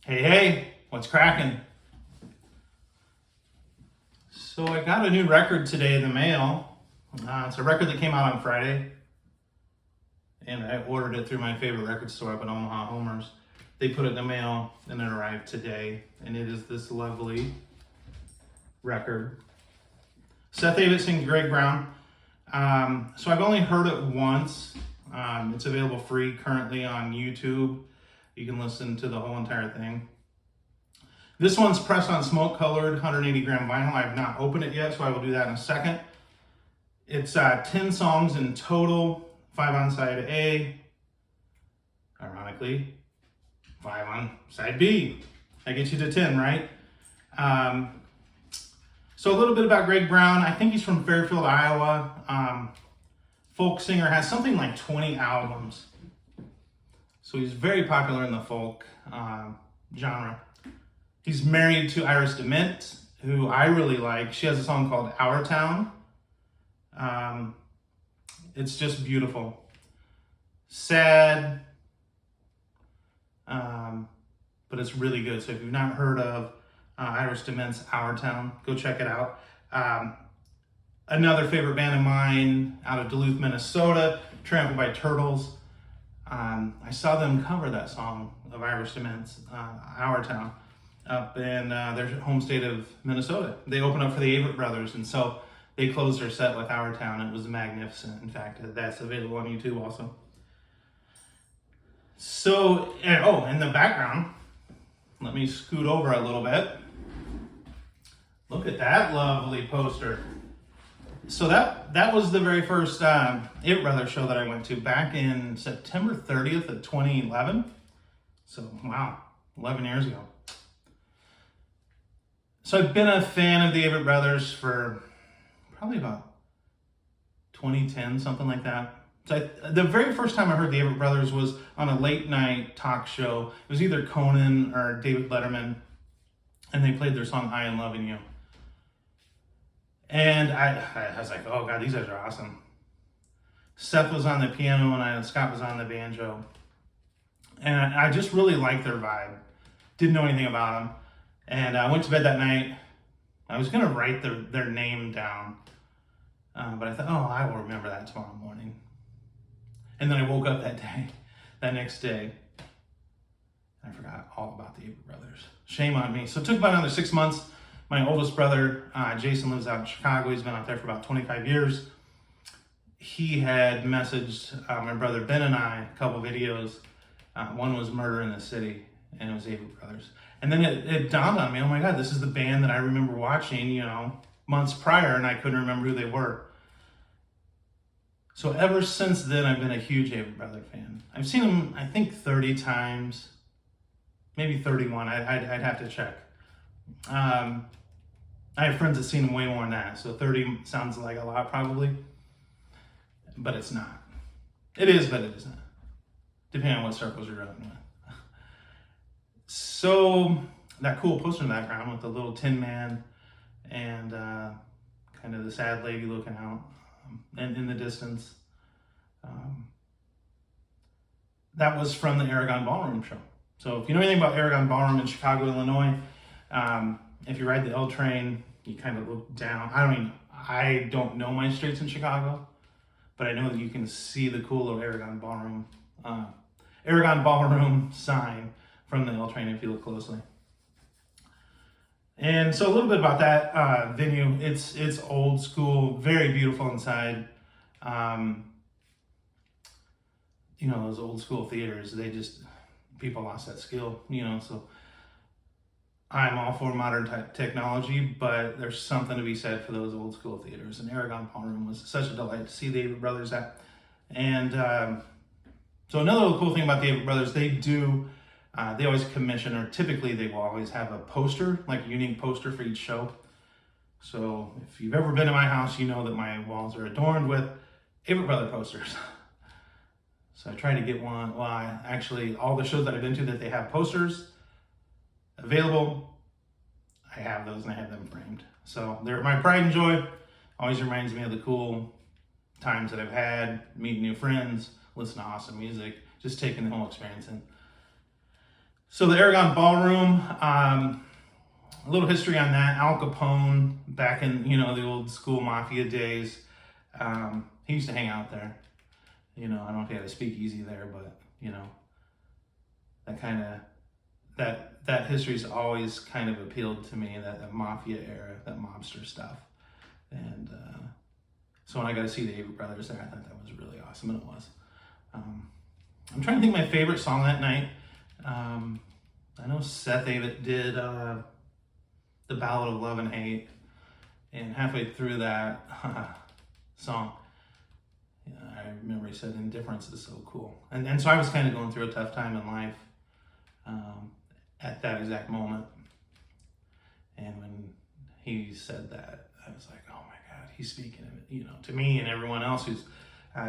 Hey, what's cracking? So I got a new record today in the mail. It's a record that came out on Friday, and I ordered it through my favorite record store up in Omaha, Homer's. They put it in the mail, and it arrived today, and it is this lovely record. Seth Avett sings Greg Brown. So I've only heard it once. It's available free currently on YouTube. You can listen to the whole entire thing. This one's pressed on smoke colored 180 gram vinyl. I have not opened it yet, so I will do that in a second. It's 10 songs in total, 5 on side A, ironically, 5 on side B. That gets you to 10, right? So a little bit about Greg Brown. I think he's from Fairfield, Iowa. Folk singer, has something like 20 albums. So he's very popular in the folk genre. He's married to Iris DeMint, who I really like. She has a song called Our Town. It's just beautiful. Sad, but it's really good. So if you've not heard of Iris DeMint's Our Town, go check it out. Another favorite band of mine out of Duluth, Minnesota, Trampled by Turtles. I saw them cover that song of Iris DeMint's Our Town up in their home state of Minnesota. They opened up for the Avett Brothers, and so they closed their set with Our Town. It was magnificent. In fact, that's available on YouTube also. So, in the background, let me scoot over a little bit. Look at that lovely poster. So that was the very first Avett Brothers show that I went to back in September 30th of 2011. So, wow, 11 years ago. So I've been a fan of the Avett Brothers for probably about 2010, something like that. So the very first time I heard the Avett Brothers was on a late night talk show. It was either Conan or David Letterman, and they played their song I Am Loving You. And I was like, oh God, these guys are awesome. Seth was on the piano and Scott was on the banjo. And I just really liked their vibe. Didn't know anything about them. And I went to bed that night. I was going to write their name down. But I thought, I will remember that tomorrow morning. And then I woke up that next day. I forgot all about the Avett Brothers. Shame on me. So it took about another 6 months. My oldest brother, Jason, lives out in Chicago. He's been out there for about 25 years. He had messaged my brother Ben and I a couple videos. One was Murder in the City, and it was Avett Brothers. And then it dawned on me, oh my God, this is the band that I remember watching, months prior, and I couldn't remember who they were. So ever since then, I've been a huge Avett Brother fan. I've seen them, I think, 30 times, maybe 31. I'd have to check. I have friends that have seen them way more than that, so 30 sounds like a lot probably, but it's not. It is, but it isn't, depending on what circles you're running with. So that cool poster in the background with the little Tin Man and kind of the sad lady looking out and in the distance, that was from the Aragon Ballroom show. So if you know anything about Aragon Ballroom in Chicago, Illinois, if you ride the L train, you kind of look down. I don't know my streets in Chicago, but I know that you can see the cool little Aragon Ballroom sign from the L train if you look closely. And so a little bit about that venue. It's old school, very beautiful inside. Those old school theaters, people lost that skill, so I'm all for modern technology, but there's something to be said for those old school theaters. And Aragon Ballroom was such a delight to see the Avett Brothers at. And so another cool thing about the Avett Brothers, they always commission, or typically they will always have a poster, like a unique poster for each show. So if you've ever been to my house, you know that my walls are adorned with Avett Brother posters. So I try to get one. Well, actually, all the shows that I've been to that they have posters available, I have those and I have them framed. So they're my pride and joy. Always reminds me of the cool times that I've had, meeting new friends, listening to awesome music, just taking the whole experience in. So the Aragon Ballroom, a little history on that. Al Capone, back in, the old school mafia days, he used to hang out there. I don't know if he had a speakeasy there, but, that kind of, that history's always kind of appealed to me, that mafia era, that mobster stuff. And so when I got to see the Avett Brothers there, I thought that was really awesome, and it was. I'm trying to think of my favorite song that night. I know Seth Avett did The Ballad of Love and Hate, and halfway through that song, I remember he said, "Indifference is so cool." And so I was kind of going through a tough time in life at that exact moment. And when he said that, I was like, oh my God, he's speaking to me and everyone else who's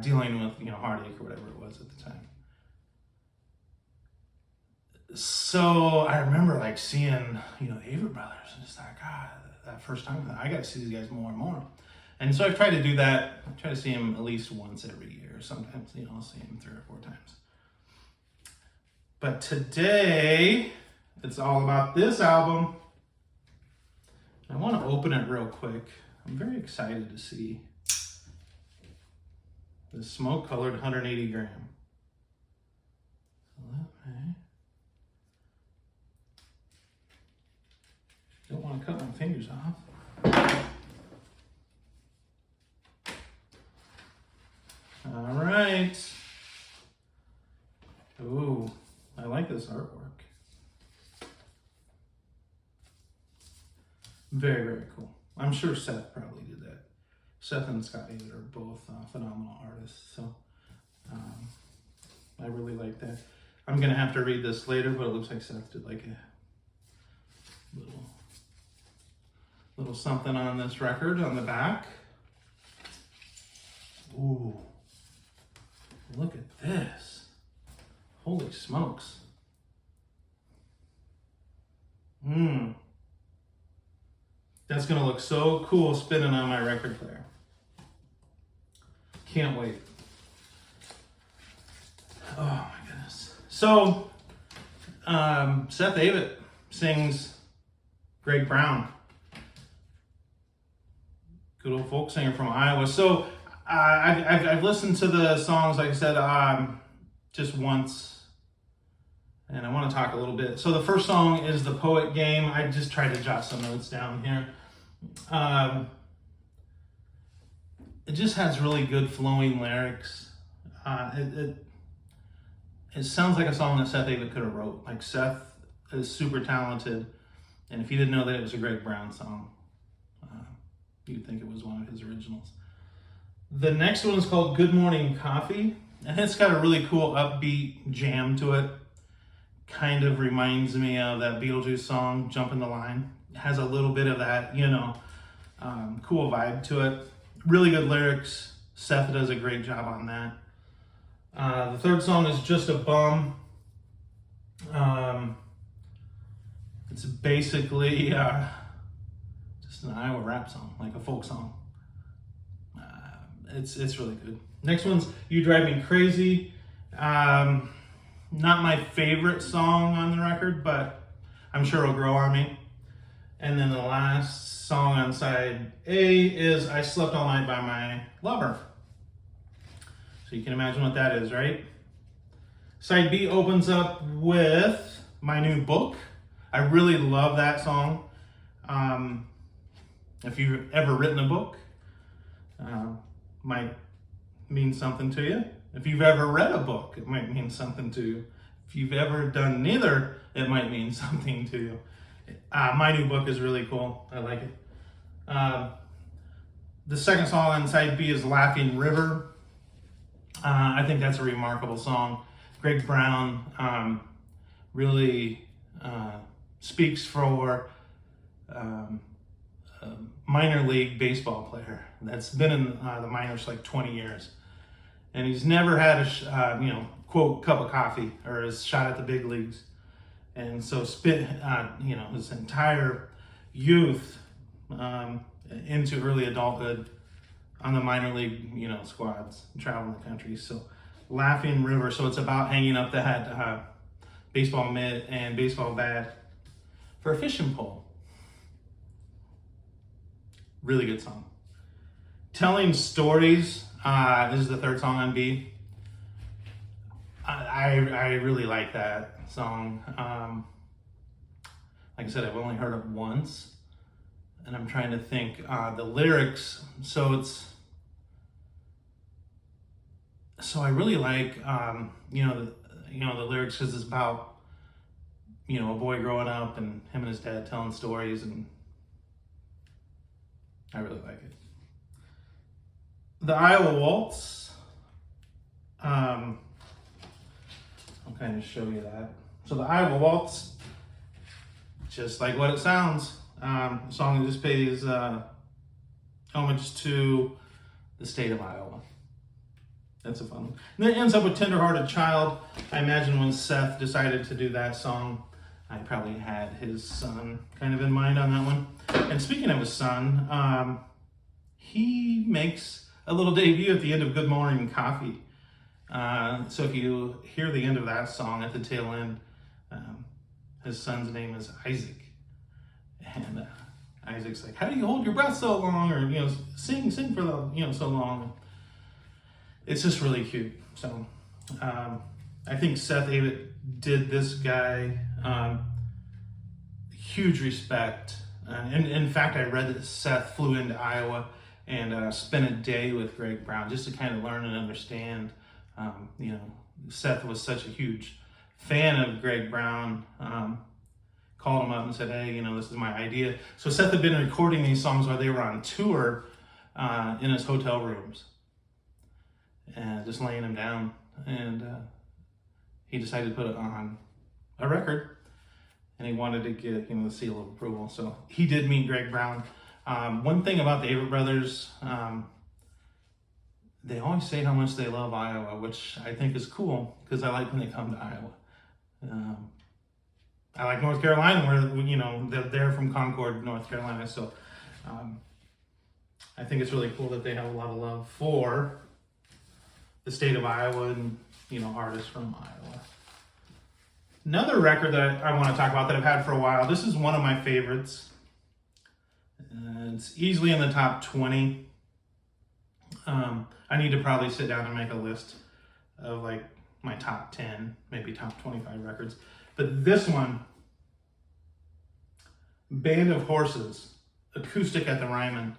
dealing with, heartache or whatever it was at the time. So I remember like seeing, the Avett Brothers, and just like, God, that first time, I got to see these guys more and more. And so I've tried to do that. I try to see him at least once every year. Sometimes, I'll see him 3 or 4 times. But today, it's all about this album. I want to open it real quick. I'm very excited to see the smoke-colored 180 gram. Don't want to cut my fingers off. All right. Ooh, I like this artwork. Very, very cool. I'm sure Seth probably did that. Seth and Scott Avett are both phenomenal artists, so I really like that. I'm gonna have to read this later, but it looks like Seth did like a little something on this record on the back. Ooh, look at this. Holy smokes. That's gonna look so cool spinning on my record player. Can't wait. Oh my goodness. So, Seth Avett sings Greg Brown. Good old folk singer from Iowa. So, I've listened to the songs, like I said, just once. And I want to talk a little bit. So the first song is The Poet Game. I just tried to jot some notes down here. It just has really good flowing lyrics. It sounds like a song that Seth Avett could have wrote. Like, Seth is super talented, and if you didn't know that it was a Greg Brown song, you'd think it was one of his originals. The next one is called Good Morning Coffee, and it's got a really cool upbeat jam to it. Kind of reminds me of that Beetlejuice song, Jumpin' the Line. It has a little bit of that, cool vibe to it. Really good lyrics. Seth does a great job on that. The third song is Just a Bum. It's basically just an Iowa rap song, like a folk song. It's really good. Next one's You Drive Me Crazy. Not my favorite song on the record, but I'm sure it'll grow on me. And then the last song on side A is I Slept All Night by My Lover. So you can imagine what that is, right? Side B opens up with My New Book. I really love that song. If you've ever written a book, might mean something to you. If you've ever read a book, it might mean something to you. If you've ever done neither, it might mean something to you. My New Book is really cool. I like it. The second song on side B is Laughing River. I think that's a remarkable song. Greg Brown really speaks for a minor league baseball player that's been in the minors like 20 years. And he's never had a, quote, cup of coffee or a shot at the big leagues. And so his entire youth into early adulthood on the minor league, squads, traveling the country. So Laughing River. So it's about hanging up that baseball mitt and baseball bat for a fishing pole. Really good song. Telling Stories is the third song on B. I really like that song. Like I said, I've only heard it once, and I'm trying to think the lyrics. So I really like the lyrics, because it's about a boy growing up and him and his dad telling stories, and I really like it. The Iowa Waltz. I'll kind of show you that. So the Iowa Waltz, just like what it sounds, a song that just pays homage to the state of Iowa. That's a fun one. And then it ends up with Tenderhearted Child. I imagine when Seth decided to do that song, I probably had his son kind of in mind on that one. And speaking of his son, he makes a little debut at the end of Good Morning Coffee. So if you hear the end of that song at the tail end, his son's name is Isaac. And Isaac's like, how do you hold your breath so long? Or, sing for so long. It's just really cute. So I think Seth Avett did this guy huge respect. And in fact, I read that Seth flew into Iowa and spent a day with Greg Brown just to kind of learn and understand. Seth was such a huge fan of Greg Brown. Called him up and said, hey, this is my idea. So Seth had been recording these songs while they were on tour in his hotel rooms. And just laying them down, and he decided to put it on a record, and he wanted to get the seal of approval. So he did meet Greg Brown. One thing about the Avett brothers, they always say how much they love Iowa, which I think is cool, because I like when they come to Iowa. I like North Carolina, where they're from Concord, North Carolina. So I think it's really cool that they have a lot of love for the state of Iowa and, artists from Iowa. Another record that I want to talk about that I've had for a while, this is one of my favorites. It's easily in the top 20. I need to probably sit down and make a list of my top 10, maybe top 25 records. But this one, Band of Horses, acoustic at the Ryman.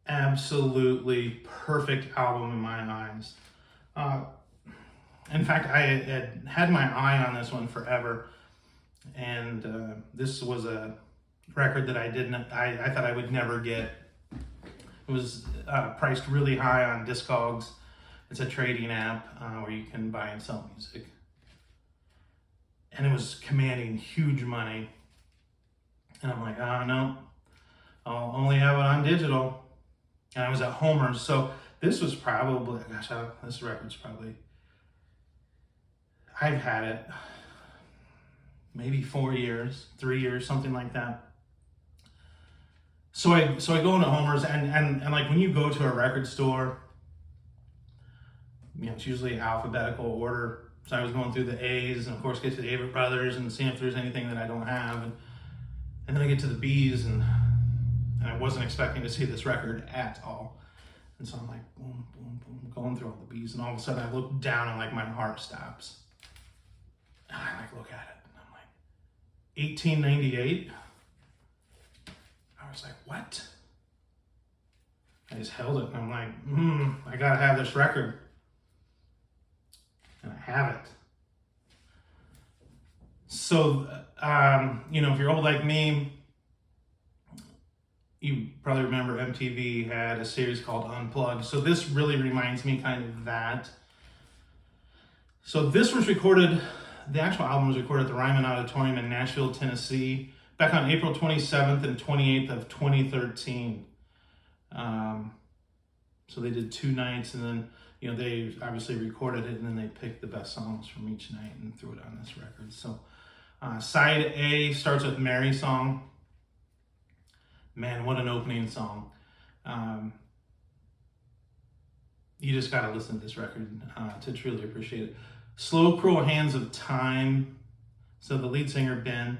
Absolutely perfect album in my eyes. In fact, I had my eye on this one forever, and this was a record that I thought I would never get. It was priced really high on Discogs. It's a trading app where you can buy and sell music, and it was commanding huge money. And I'm like, no, I'll only have it on digital. And I was at Homer's, so this was probably, this record's probably, I've had it maybe 4 years, 3 years, something like that. So I go into Homer's, and like when you go to a record store, it's usually alphabetical order. So I was going through the A's, and of course get to the Avett Brothers and seeing if there's anything that I don't have, and then I get to the B's, and I wasn't expecting to see this record at all. And so I'm like, boom, boom, boom, going through all the B's, and all of a sudden I look down and my heart stops. And I look at it, and I'm like, 1898? I was like, what? I just held it, and I'm like, I gotta have this record. And I have it. So, if you're old like me, you probably remember MTV had a series called Unplugged. So this really reminds me kind of that. So this was recorded, the actual album was recorded at the Ryman Auditorium in Nashville, Tennessee, back on April 27th and 28th of 2013. So they did 2 nights, and then, they obviously recorded it, and then they picked the best songs from each night and threw it on this record. So side A starts with Mary Song. Man, what an opening song. You just got to listen to this record to truly appreciate it. Slow, Cruel Hands of Time. So the lead singer, Ben,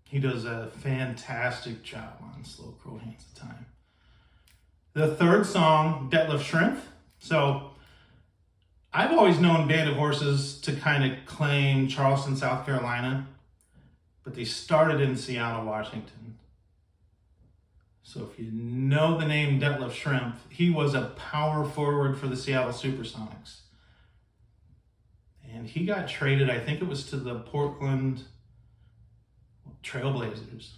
he does a fantastic job on Slow, Cruel Hands of Time. The third song, Detlef Schrempf. So I've always known Band of Horses to kind of claim Charleston, South Carolina, but they started in Seattle, Washington. So if you know the name Detlef Schrempf, he was a power forward for the Seattle Supersonics. And he got traded, I think it was to the Portland Trailblazers.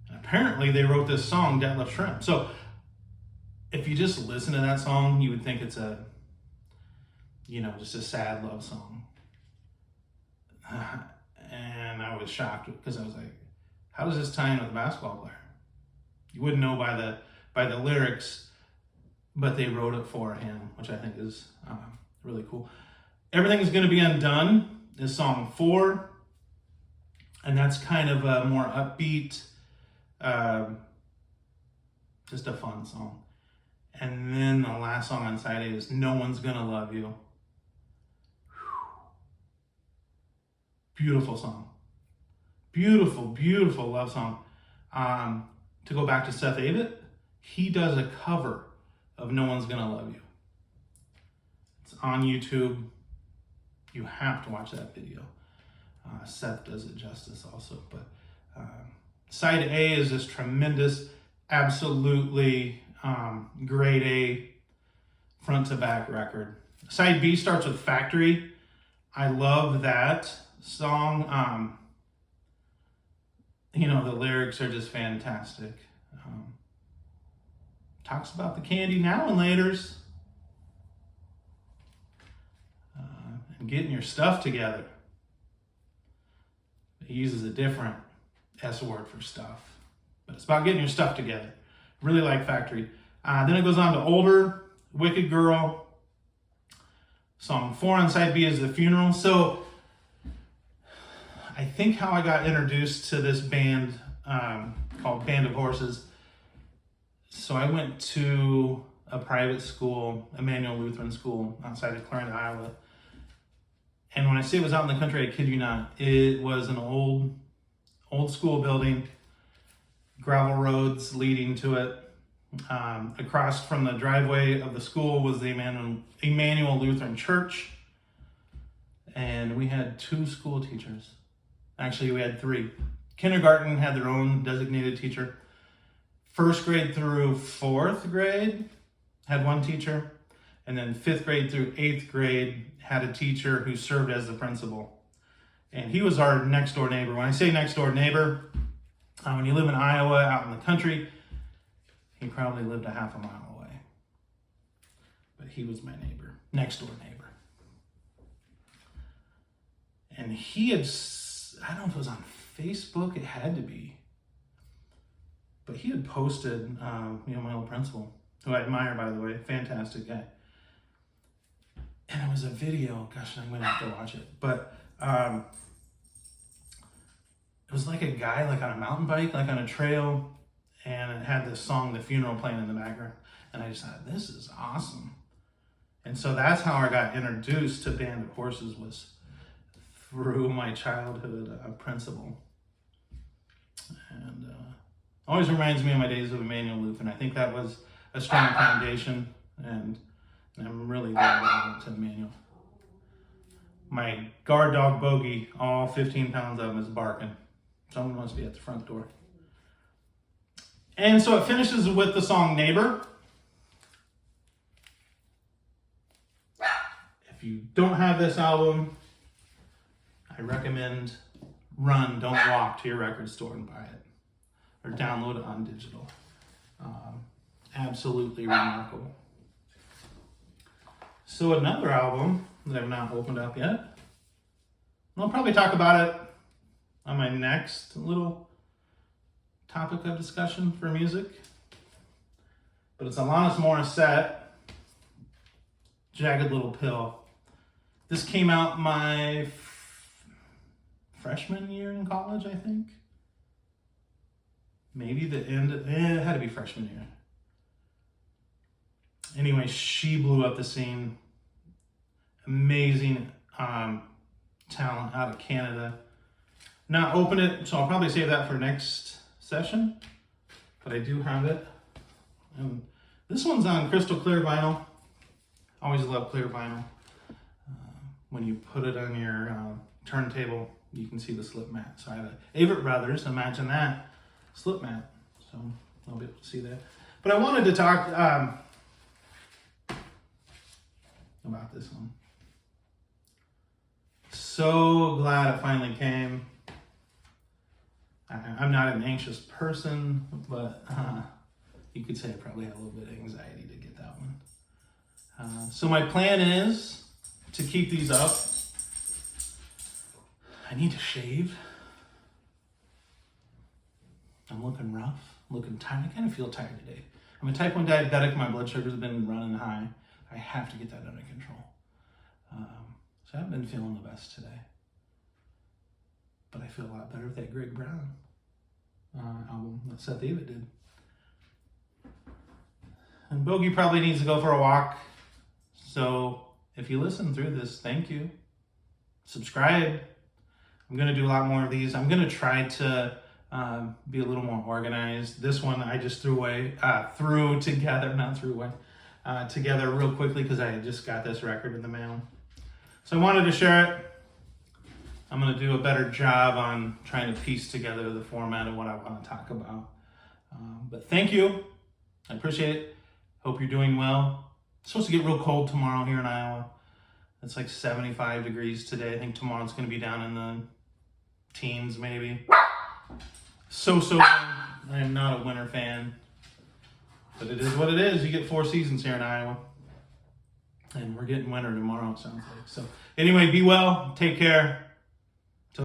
And apparently they wrote this song, Detlef Schrempf. So if you just listen to that song, you would think it's a, just a sad love song. And I was shocked because I was like, how does this tie in with a basketball player? You wouldn't know by the lyrics, but they wrote it for him, which I think is really cool. Everything's Gonna Be Undone is song 4, and that's kind of a more upbeat, just a fun song. And then the last song on side A is No One's Gonna Love You. Beautiful song. Beautiful, beautiful love song. To go back to Seth Avett, he does a cover of No One's Gonna Love You. It's on YouTube. You have to watch that video. Seth does it justice also. But side A is this tremendous, absolutely grade A front to back record. Side B starts with Factory. I love that song. The lyrics are just fantastic. Talks about the candy now and laters. And getting your stuff together. He uses a different S word for stuff. But it's about getting your stuff together. Really like Factory. Then it goes on to Older, Wicked Girl. Song 4 on side B is The Funeral. So I think how I got introduced to this band called Band of Horses. So I went to a private school, Emmanuel Lutheran School outside of Clarinda, Iowa. And when I say it was out in the country, I kid you not, it was an old school building, gravel roads leading to it. Across from the driveway of the school was the Emmanuel Lutheran Church. And we had 2 school teachers. Actually, we had 3. Kindergarten had their own designated teacher. 1st grade through 4th grade had 1 teacher. And then 5th grade through 8th grade had a teacher who served as the principal. And he was our next door neighbor. When I say next door neighbor, when you live in Iowa, out in the country, he probably lived a half a mile away. But he was my neighbor, next door neighbor. And he had, I don't know if it was on Facebook, it had to be. But he had posted, my old principal, who I admire, by the way, fantastic guy. And it was a video, gosh, I'm gonna have to watch it. But it was like a guy on a mountain bike, on a trail, and it had this song, The Funeral, playing in the background. And I just thought, this is awesome. And so that's how I got introduced to Band of Horses, was through my childhood principal. And always reminds me of my days of Emmanuel Lutheran. I think that was a strong foundation, and I'm really glad I went to Emmanuel. My guard dog Bogey, all 15 pounds of him, is barking. Someone must be at the front door. And so it finishes with the song Neighbor. If you don't have this album, I recommend run, don't walk to your record store and buy it. Or download it on digital. Absolutely remarkable. So another album that I've not opened up yet. I'll probably talk about it on my next little topic of discussion for music. But it's Alanis Morissette, Jagged Little Pill. This came out my freshman year in college, I think. Maybe the end, it had to be freshman year. Anyway, she blew up the scene. Amazing talent out of Canada. Not open it, so I'll probably save that for next session. But I do have it. And this one's on crystal clear vinyl. Always love clear vinyl. When you put it on your turntable, you can see the slip mat. So I have a Avett Brothers, imagine that, slip mat. So I'll be able to see that. But I wanted to talk about this one. So glad it finally came. I'm not an anxious person, but you could say I probably had a little bit of anxiety to get that one. So my plan is to keep these up. I need to shave. I'm looking rough, looking tired. I kind of feel tired today. I'm a type 1 diabetic. My blood sugar's been running high. I have to get that under control. So I haven't been feeling the best today. But I feel a lot better with that Greg Brown album that Seth Avett did. And Bogey probably needs to go for a walk. So if you listen through this, thank you. Subscribe. I'm going to do a lot more of these. I'm going to try to be a little more organized. This one I just together real quickly because I just got this record in the mail. So I wanted to share it. I'm going to do a better job on trying to piece together the format of what I want to talk about. But thank you. I appreciate it. Hope you're doing well. It's supposed to get real cold tomorrow here in Iowa. It's like 75 degrees today. I think tomorrow's going to be down in the teens maybe. So I am not a winter fan. But it is what it is. You get 4 seasons here in Iowa. And we're getting winter tomorrow, it sounds like. So anyway, be well. Take care.